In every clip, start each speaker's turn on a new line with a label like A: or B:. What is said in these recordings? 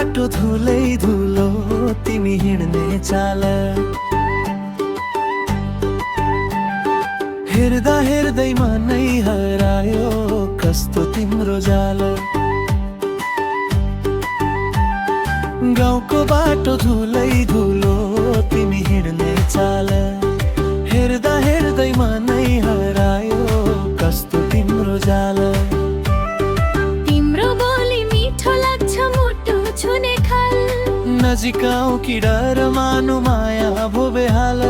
A: बाटो धुलै धुलो तिमी हिँड्ने चाल हेर्दा हेर्दै मनै हरायो कस्तो तिम्रो जाल गाउँको बाटो धुलै धुलो तिमी हिँड्ने चाल हेर्दा हेर्दै मनै हरायो कस्तो तिम्रो जाल
B: तिम्रो बोली मिठो लाग्छ मुटु छुने खाल
A: नजिक आऊ कि डर मानु माया भो बेहाल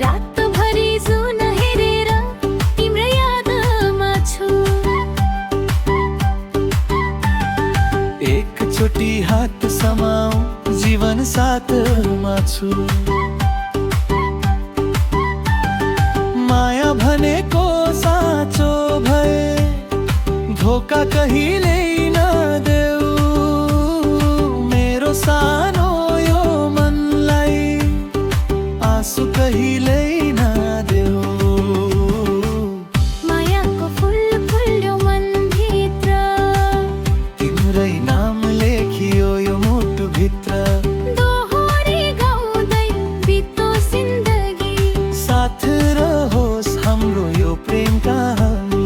B: रातभरि जुन हेरेर तिम्रो यादमा छु
A: एकचोटि हात समाऊ जीवन साथमा छु माया भनेको साँचो भए धोका कहिल्यै नदेऊ मेरो सानो यो मनलाई आँसु कहिल्यै नदेऊ
B: मायाको फुल फुल्यो मनभित्र
A: तिम्रै नाम लेखियो यो मुटुभित्र
B: दोहोरी गाउँदै बितोस् जिन्दगी
A: साथ रहोस् हाम्रो यो प्रेम कहानी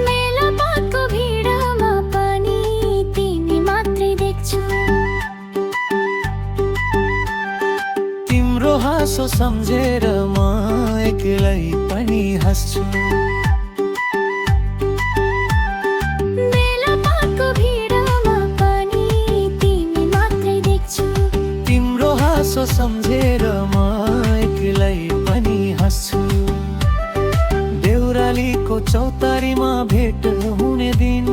B: मेलापातको भिडमा पनि तिमी मात्रै देख्छु
A: तिम्रो हाँसो सम्झेर म एक्लै पनि हाँस्छु
B: मेलापातको भिडमा पनि तिमी मात्रै देख्छु
A: तिम्रो हाँसो सम्झेर म एक्लै पनि हाँस्छु देउरालीको चौतारीमा भेट हुने दिन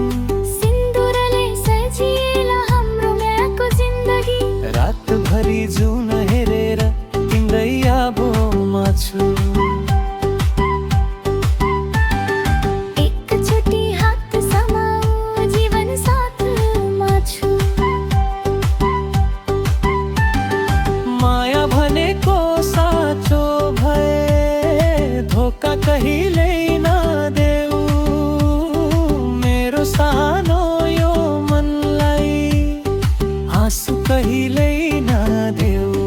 B: सिन्दुरले सजिएला हाम्रो मायाको जिन्दगी
A: रातभरि जुन हेरेर तिम्रै आँबोमा छु
B: एकचोटि हात समाऊ जीवन साथमा छु
A: माया भनेको साँचो भए धोका कहिल्यै नदेऊ मेरो सानो यो मनलाई आँसु कहिल्यै नदेऊ